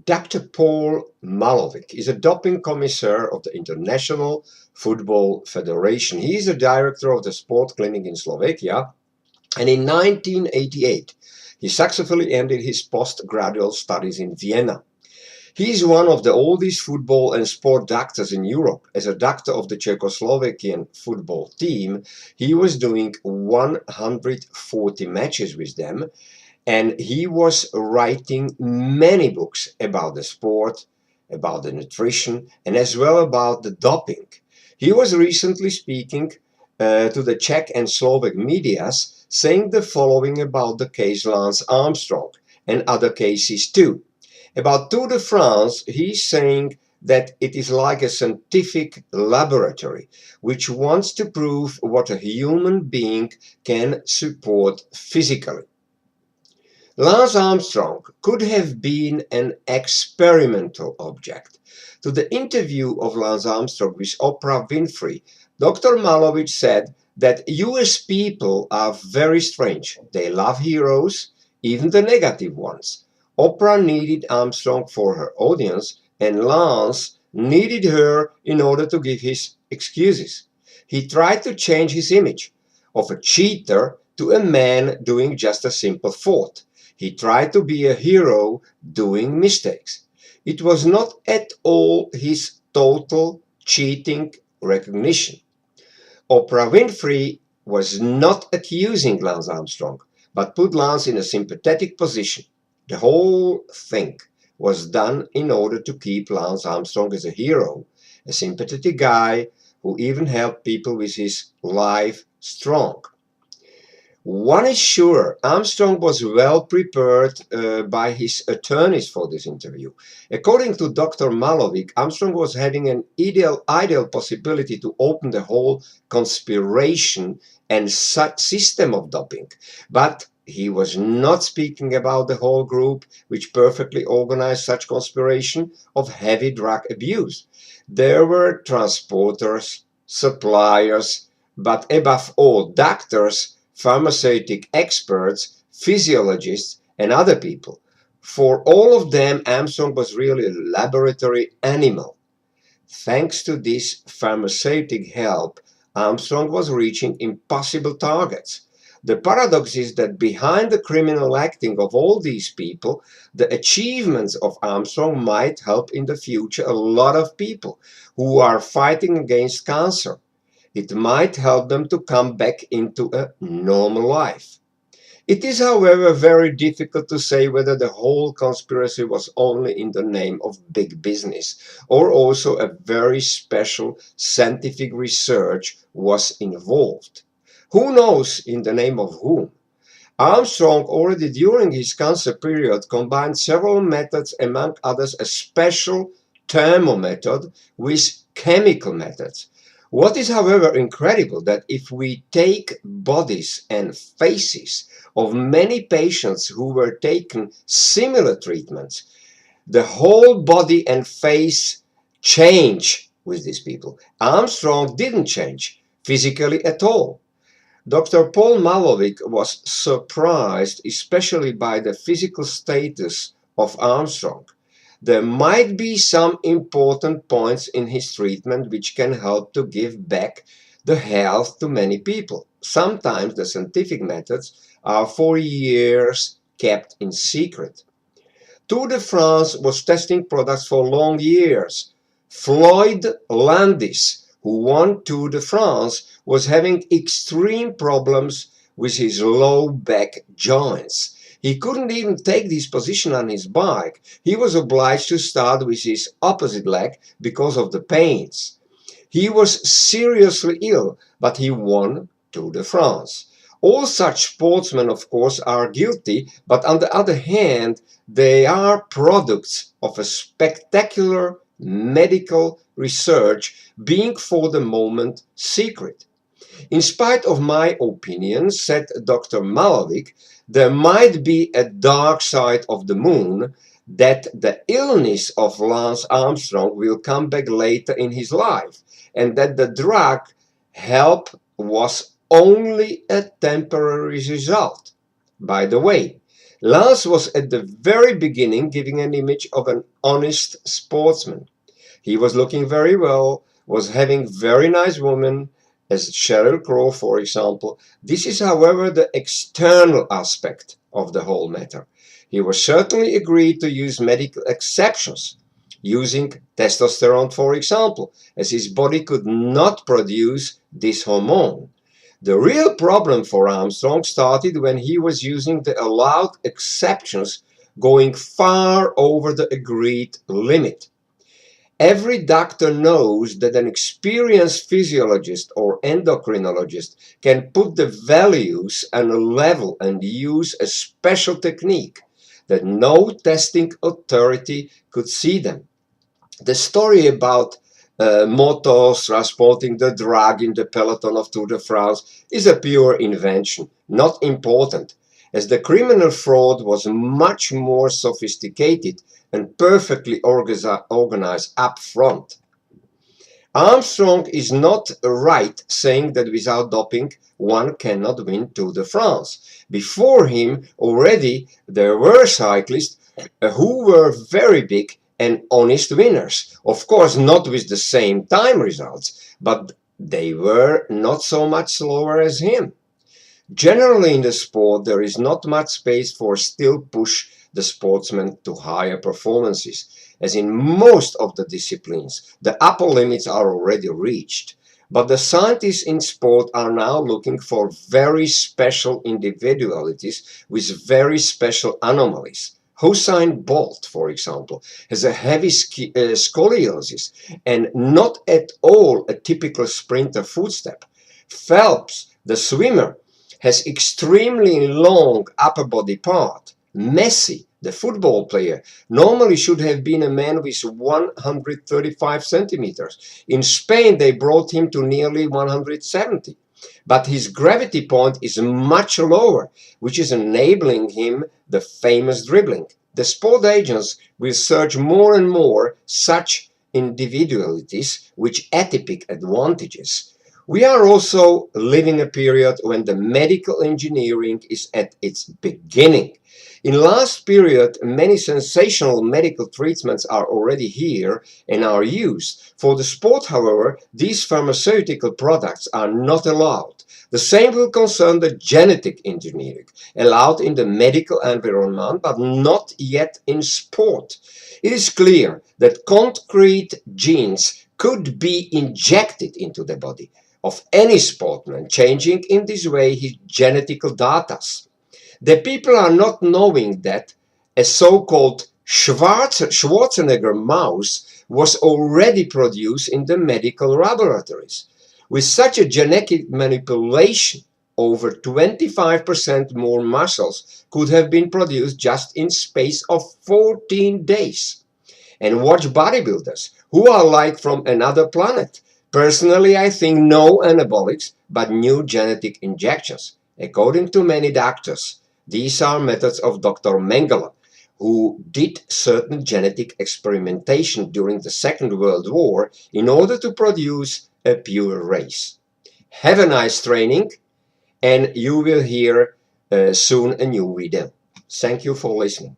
Dr. Paul Malovic is a doping commissaire of the International Football Federation. He is a director of the sport clinic in Slovakia, and in 1988 he successfully ended his postgraduate studies in Vienna. He is one of the oldest football and sport doctors in Europe. As a doctor of the Czechoslovakian football team, he was doing 140 matches with them, and he was writing many books about the sport, about the nutrition, and as well about the doping. He was recently speaking to the Czech and Slovak medias, saying the following about the case Lance Armstrong and other cases too. About Tour de France, he's saying that it is like a scientific laboratory which wants to prove what a human being can support physically. Lance Armstrong could have been an experimental object. To the interview of Lance Armstrong with Oprah Winfrey, Dr. Malovic said that US people are very strange. They love heroes, even the negative ones. Oprah needed Armstrong for her audience, and Lance needed her in order to give his excuses. He tried to change his image of a cheater to a man doing just a simple sport. He tried to be a hero doing mistakes. It was not at all his total cheating recognition. Oprah Winfrey was not accusing Lance Armstrong, but put Lance in a sympathetic position. The whole thing was done in order to keep Lance Armstrong as a hero, a sympathetic guy who even helped people with his life strong. One is sure, Armstrong was well prepared by his attorneys for this interview. According to Dr. Malovic, Armstrong was having an ideal possibility to open the whole conspiration and system of doping. But he was not speaking about the whole group which perfectly organized such conspiration of heavy drug abuse. There were transporters, suppliers, but above all doctors, pharmaceutic experts, physiologists, and other people. For all of them, Armstrong was really a laboratory animal. Thanks to this pharmaceutic help, Armstrong was reaching impossible targets. The paradox is that behind the criminal acting of all these people, the achievements of Armstrong might help in the future a lot of people who are fighting against cancer. It might help them to come back into a normal life. It is, however, very difficult to say whether the whole conspiracy was only in the name of big business or also a very special scientific research was involved. Who knows in the name of whom? Armstrong already during his cancer period combined several methods, among others a special thermo method with chemical methods. What is, however, incredible that if we take bodies and faces of many patients who were taking similar treatments, the whole body and face change with these people. Armstrong didn't change physically at all. Dr. Paul Malovic was surprised especially by the physical status of Armstrong. There might be some important points in his treatment which can help to give back the health to many people. Sometimes the scientific methods are for years kept in secret. Tour de France was testing products for long years. Floyd Landis, who won Tour de France, was having extreme problems with his low back joints. He couldn't even take this position on his bike. He was obliged to start with his opposite leg because of the pains. He was seriously ill, but he won Tour de France. All such sportsmen, of course, are guilty, but on the other hand, they are products of a spectacular medical research being for the moment secret. In spite of my opinion, said Dr. Malovic, there might be a dark side of the moon, that the illness of Lance Armstrong will come back later in his life, and that the drug help was only a temporary result. By the way, Lance was at the very beginning giving an image of an honest sportsman. He was looking very well, was having very nice women, as Sheryl Crow, for example. This is, however, the external aspect of the whole matter. He was certainly agreed to use medical exceptions, using testosterone, for example, as his body could not produce this hormone. The real problem for Armstrong started when he was using the allowed exceptions going far over the agreed limit. Every doctor knows that an experienced physiologist or endocrinologist can put the values on a level and use a special technique that no testing authority could see them. The story about motos transporting the drug in the peloton of Tour de France is a pure invention, not important, as the criminal fraud was much more sophisticated and perfectly organized up front. Armstrong is not right saying that without doping one cannot win Tour de France. Before him already there were cyclists who were very big and honest winners. Of course not with the same time results, but they were not so much slower as him. Generally in the sport there is not much space for still push the sportsman to higher performances, as in most of the disciplines the upper limits are already reached. But the scientists in sport are now looking for very special individualities with very special anomalies. Usain Bolt, for example, has a heavy scoliosis and not at all a typical sprinter footstep. Phelps, the swimmer, has extremely long upper body part. Messi, the football player, normally should have been a man with 135 centimeters. In Spain, they brought him to nearly 170. But his gravity point is much lower, which is enabling him the famous dribbling. The sport agents will search more and more such individualities with atypic advantages. We are also living a period when the medical engineering is at its beginning. In last period, many sensational medical treatments are already here and are used. For the sport, however, these pharmaceutical products are not allowed. The same will concern the genetic engineering, allowed in the medical environment, but not yet in sport. It is clear that concrete genes could be injected into the body of any sportsman, changing in this way his genetical data. The people are not knowing that a so-called Schwarzenegger mouse was already produced in the medical laboratories. With such a genetic manipulation, over 25% more muscles could have been produced just in space of 14 days. And watch bodybuilders who are like from another planet. Personally, I think no anabolics, but new genetic injections. According to many doctors, these are methods of Dr. Mengele, who did certain genetic experimentation during the Second World War in order to produce a pure race. Have a nice training, and you will hear soon a new video. Thank you for listening.